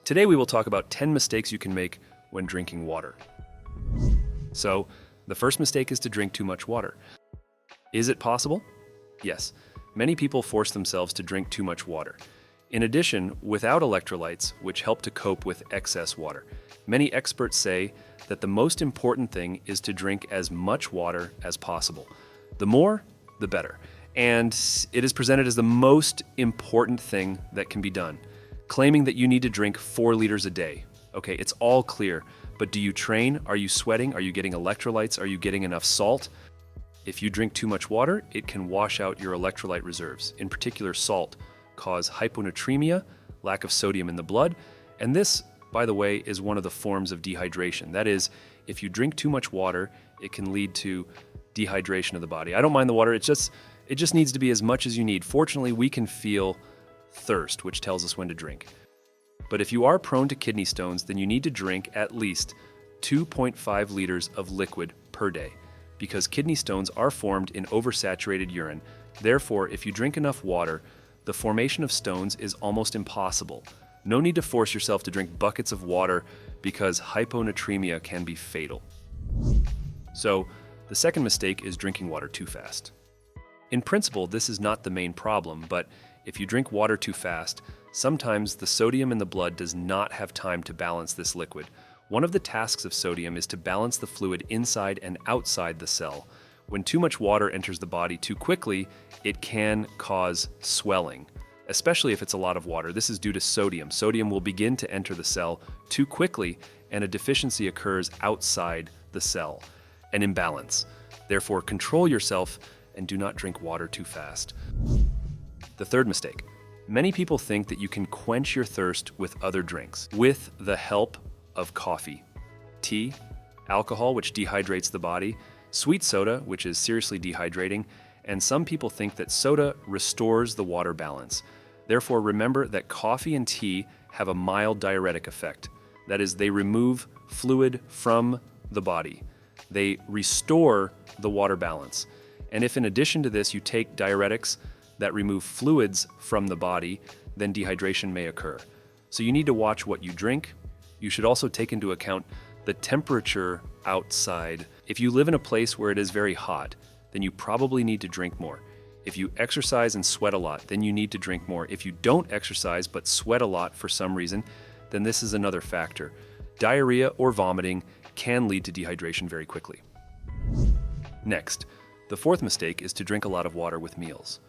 Today we will talk about 10 mistakes you can make when drinking water. So, the first mistake is to drink too much water. Is it possible? Yes. Many people force themselves to drink too much water. In addition, without electrolytes, which help to cope with excess water. Many experts say that the most important thing is to drink as much water as possible. The more, the better. And it is presented as the most important thing that can be done, claiming that you need to drink 4 liters a day. Okay, it's all clear, but do you train? Are you sweating? Are you getting electrolytes? Are you getting enough salt? If you drink too much water, it can wash out your electrolyte reserves. In particular, salt cause hyponatremia, lack of sodium in the blood, and this, by the way, is one of the forms of dehydration. That is, if you drink too much water, it can lead to dehydration of the body. I don't mind the water, it just needs to be as much as you need. Fortunately, we can feel thirst, which tells us when to drink. But if you are prone to kidney stones, then you need to drink at least 2.5 liters of liquid per day, because kidney stones are formed in oversaturated urine. Therefore, if you drink enough water, the formation of stones is almost impossible. No need to force yourself to drink buckets of water because hyponatremia can be fatal. So, the second mistake is drinking water too fast. In principle, this is not the main problem, but if you drink water too fast, sometimes the sodium in the blood does not have time to balance this liquid. One of the tasks of sodium is to balance the fluid inside and outside the cell. When too much water enters the body too quickly, it can cause swelling, especially if it's a lot of water. This is due to sodium. Sodium will begin to enter the cell too quickly, and a deficiency occurs outside the cell, an imbalance. Therefore, control yourself and do not drink water too fast. The third mistake. Many people think that you can quench your thirst with other drinks, with the help of coffee, tea, alcohol, which dehydrates the body, sweet soda, which is seriously dehydrating, and some people think that soda restores the water balance. Therefore, remember that coffee and tea have a mild diuretic effect. That is, they remove fluid from the body. They restore the water balance. And if in addition to this you take diuretics that remove fluids from the body, then dehydration may occur. So you need to watch what you drink. You should also take into account the temperature outside. If you live in a place where it is very hot, then you probably need to drink more. If you exercise and sweat a lot, then you need to drink more. If you don't exercise but sweat a lot for some reason, then this is another factor. Diarrhea or vomiting can lead to dehydration very quickly. Next, the fourth mistake is to drink a lot of water with meals.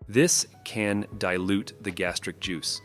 This can dilute the gastric juice.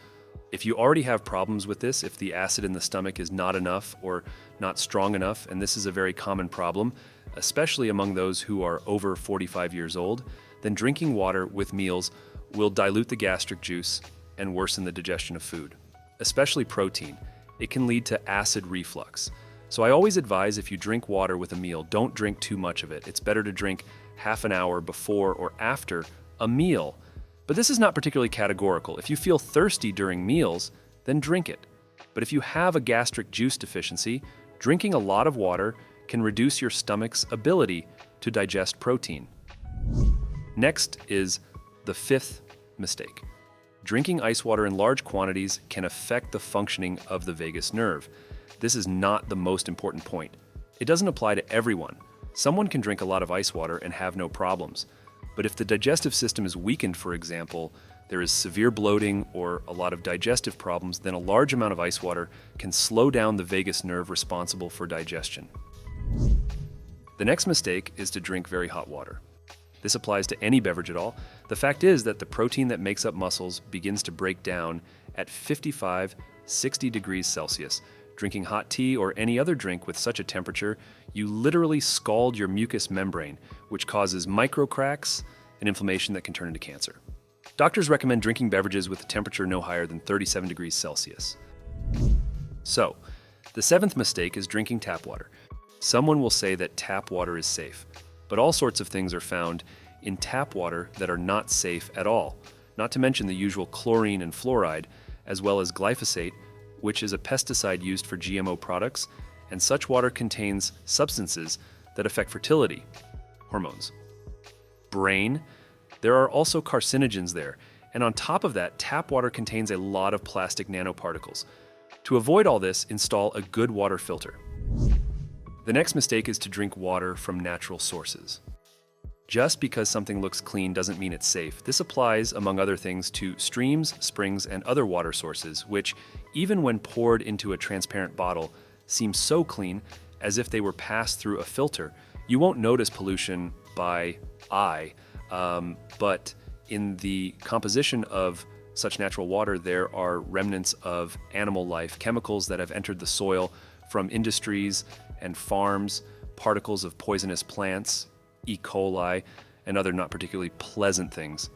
If you already have problems with this, if the acid in the stomach is not enough or not strong enough, and this is a very common problem, especially among those who are over 45 years old, then drinking water with meals will dilute the gastric juice and worsen the digestion of food, especially protein. It can lead to acid reflux. So I always advise if you drink water with a meal, don't drink too much of it. It's better to drink half an hour before or after a meal. But this is not particularly categorical. If you feel thirsty during meals, then drink it. But if you have a gastric juice deficiency, drinking a lot of water can reduce your stomach's ability to digest protein. Next is the fifth mistake. Drinking ice water in large quantities can affect the functioning of the vagus nerve. This is not the most important point. It doesn't apply to everyone. Someone can drink a lot of ice water and have no problems. But if the digestive system is weakened, for example, there is severe bloating or a lot of digestive problems, then a large amount of ice water can slow down the vagus nerve responsible for digestion. The next mistake is to drink very hot water. This applies to any beverage at all. The fact is that the protein that makes up muscles begins to break down at 55-60 degrees Celsius. Drinking hot tea or any other drink with such a temperature, you literally scald your mucous membrane, which causes microcracks and inflammation that can turn into cancer. Doctors recommend drinking beverages with a temperature no higher than 37 degrees Celsius. So, the seventh mistake is drinking tap water. Someone will say that tap water is safe, but all sorts of things are found in tap water that are not safe at all, not to mention the usual chlorine and fluoride, as well as glyphosate, which is a pesticide used for GMO products, and such water contains substances that affect fertility, hormones, brain. There are also carcinogens there, and on top of that, tap water contains a lot of plastic nanoparticles. To avoid all this, install a good water filter. The next mistake is to drink water from natural sources. Just because something looks clean doesn't mean it's safe. This applies, among other things, to streams, springs, and other water sources, which, even when poured into a transparent bottle, seem so clean as if they were passed through a filter. You won't notice pollution by eye, but in the composition of such natural water, there are remnants of animal life, chemicals that have entered the soil from industries and farms, particles of poisonous plants, E. coli, and other not particularly pleasant things.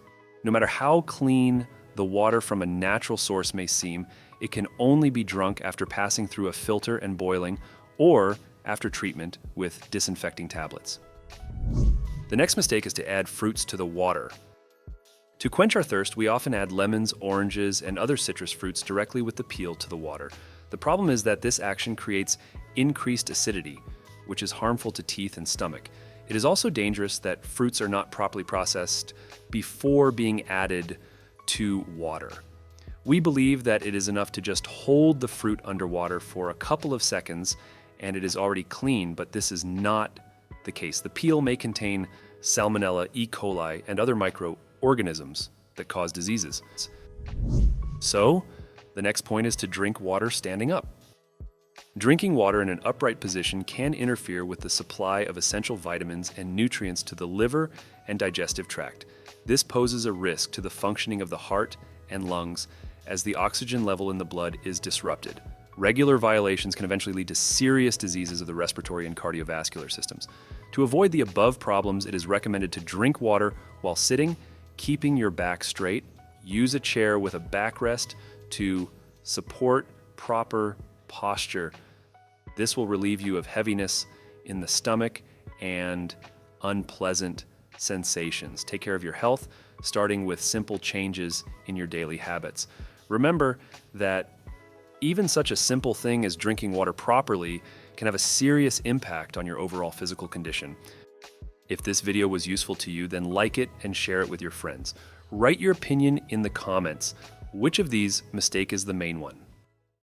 No matter how clean the water from a natural source may seem, it can only be drunk after passing through a filter and boiling, or after treatment with disinfecting tablets. The next mistake is to add fruits to the water. To quench our thirst, we often add lemons, oranges, and other citrus fruits directly with the peel to the water. The problem is that this action creates increased acidity, which is harmful to teeth and stomach. It is also dangerous that fruits are not properly processed before being added to water. We believe that it is enough to just hold the fruit underwater for a couple of seconds and it is already clean, but this is not the case. The peel may contain Salmonella, E. coli, and other microorganisms that cause diseases. So, the next point is to drink water standing up. Drinking water in an upright position can interfere with the supply of essential vitamins and nutrients to the liver and digestive tract. This poses a risk to the functioning of the heart and lungs as the oxygen level in the blood is disrupted. Regular violations can eventually lead to serious diseases of the respiratory and cardiovascular systems. To avoid the above problems, it is recommended to drink water while sitting, keeping your back straight. Use a chair with a backrest to support proper posture. This will relieve you of heaviness in the stomach and unpleasant sensations. Take care of your health, starting with simple changes in your daily habits. Remember that even such a simple thing as drinking water properly can have a serious impact on your overall physical condition. If this video was useful to you, then like it and share it with your friends. Write your opinion in the comments. Which of these mistake is the main one?